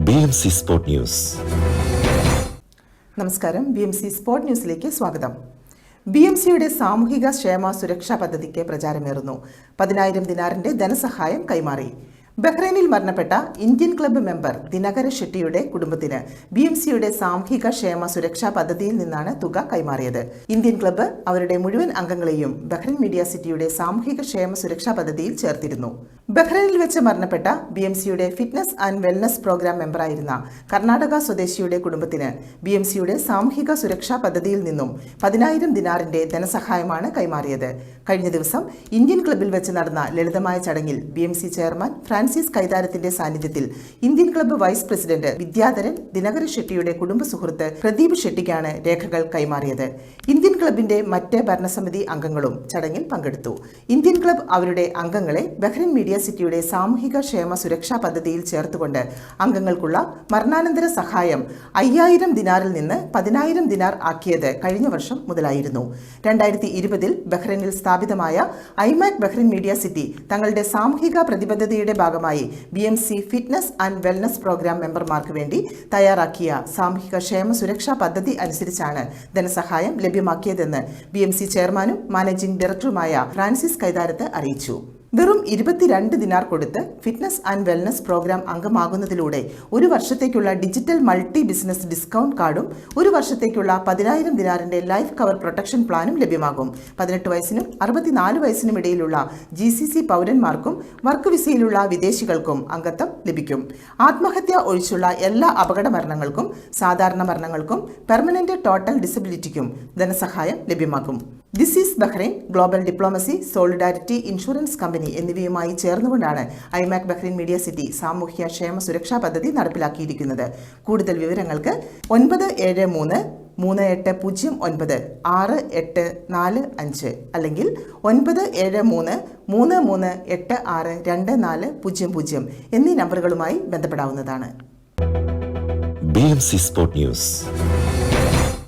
BMC Sport News. നമസ്കാരം. BMC sport ന്യൂസിലേക്ക് സ്വാഗതം. BMCയുടെ സാമൂഹിക ക്ഷേമ സുരക്ഷാ പദ്ധതിക്ക് പ്രചാരമേറുന്നു. 10,000 ദിനാറിന്റെ ധനസഹായം കൈമാറി. ബഹ്റൈനിൽ മരണപ്പെട്ട ഇന്ത്യൻ ക്ലബ്ബ് മെമ്പർ ദിനകര ഷെട്ടിയുടെ കുടുംബത്തിന് BMCയുടെ സാമൂഹിക ക്ഷേമ സുരക്ഷാ പദ്ധതിയിൽ നിന്നാണ് തുക കൈമാറിയത്. ഇന്ത്യൻ ക്ലബ്ബ് അവരുടെ മുഴുവൻ അംഗങ്ങളെയും ബഹ്റൈൻ മീഡിയ സിറ്റിയുടെ സാമൂഹിക ക്ഷേമ സുരക്ഷാ പദ്ധതിയിൽ ചേർത്തിരുന്നു. ബഹ്റൈനിൽ വെച്ച് മരണപ്പെട്ട BMCയുടെ ഫിറ്റ്നസ് ആൻഡ് വെൽനസ് പ്രോഗ്രാം മെമ്പറായിരുന്ന കർണാടക സ്വദേശിയുടെ കുടുംബത്തിന് BMCയുടെ സാമൂഹിക സുരക്ഷാ പദ്ധതിയിൽ നിന്നും 10,000 ദിനാറിന്റെ ധനസഹായമാണ് കൈമാറിയത്. കഴിഞ്ഞ ദിവസം ഇന്ത്യൻ ക്ലബ്ബിൽ വെച്ച് നടന്ന ലളിതമായ ചടങ്ങിൽ BMC ചെയർമാൻ ഫ്രാൻസിസ് കൈതാരത്തിന്റെ സാന്നിധ്യത്തിൽ Indian club vice president Vidyadharan Dinakara ഷെട്ടിയുടെ കുടുംബ സുഹൃത്ത് പ്രദീപ് ഷെട്ടിക്കാണ് രേഖകൾ കൈമാറിയത്. ഇന്ത്യൻ ക്ലബിന്റെ മറ്റ് ഭരണസമിതി അംഗങ്ങളും ചടങ്ങിൽ പങ്കെടുത്തു. ഇന്ത്യൻ ക്ലബ്ബ് അവരുടെ അംഗങ്ങളെ ബഹ്റൈൻ മീഡിയ സിറ്റിയുടെ സാമൂഹിക ക്ഷേമ സുരക്ഷാ പദ്ധതിയിൽ ചേർത്തുകൊണ്ട് അംഗങ്ങൾക്കുള്ള മരണാനന്തര സഹായം 5,000 ദിനാറിൽ നിന്ന് 10,000 ദിനാർ ആക്കിയത് കഴിഞ്ഞ വർഷം മുതലായിരുന്നു. 2020 ബഹ്റൈനിൽ സ്ഥാപിതമായ ഐമാക് ബഹ്റൈൻ മീഡിയ സിറ്റി തങ്ങളുടെ സാമൂഹിക പ്രതിബദ്ധതയുടെ ഭാഗമായി BMC fitness and wellness program മെമ്പർമാർക്ക് വേണ്ടി തയ്യാറാക്കിയ സാമൂഹിക ക്ഷേമ സുരക്ഷാ പദ്ധതി അനുസരിച്ചാണ് ധനസഹായം ലഭ്യമാക്കിയതെന്ന് BMC ചെയർമാനും മാനേജിംഗ് ഡയറക്ടറുമായ ഫ്രാൻസിസ് കൈതാരത്ത് അറിയിച്ചു. വെറും 22 ദിനാർ കൊടുത്ത് ഫിറ്റ്നസ് ആൻഡ് വെൽനസ് പ്രോഗ്രാം അംഗമാകുന്നതിലൂടെ ഒരു വർഷത്തേക്കുള്ള ഡിജിറ്റൽ മൾട്ടി ബിസിനസ് ഡിസ്കൗണ്ട് കാർഡും ഒരു വർഷത്തേക്കുള്ള 10,000 ദിനാറിന്റെ ലൈഫ് കവർ പ്രൊട്ടക്ഷൻ പ്ലാനും ലഭ്യമാകും. 18 വയസ്സിനും 64 വയസ്സിനും ഇടയിലുള്ള GCC പൗരന്മാർക്കും വർക്ക് വിസയിലുള്ള വിദേശികൾക്കും അംഗത്വം ലഭിക്കും. ആത്മഹത്യ ഒഴിച്ചുള്ള എല്ലാ അപകട മരണങ്ങൾക്കും സാധാരണ മരണങ്ങൾക്കും പെർമനന്റ് ടോട്ടൽ ഡിസബിലിറ്റിക്കും ധനസഹായം ലഭ്യമാക്കും. This is Bahrain global diplomacy solidarity insurance company എന്നിവയുമായി ചേർന്നുകൊണ്ടാണ് ഐമാക് ബഹ്റൈൻ മീഡിയ സിറ്റി സാമൂഹ്യ ക്ഷേമ സുരക്ഷാ പദ്ധതി നടപ്പിലാക്കിയിരിക്കുന്നത്. കൂടുതൽ വിവരങ്ങൾക്ക് 973-380-9-6-845 അല്ലെങ്കിൽ 973-3386-2400 എന്നീ നമ്പറുകളുമായി ബന്ധപ്പെടാവുന്നതാണ്. BMC Sport News.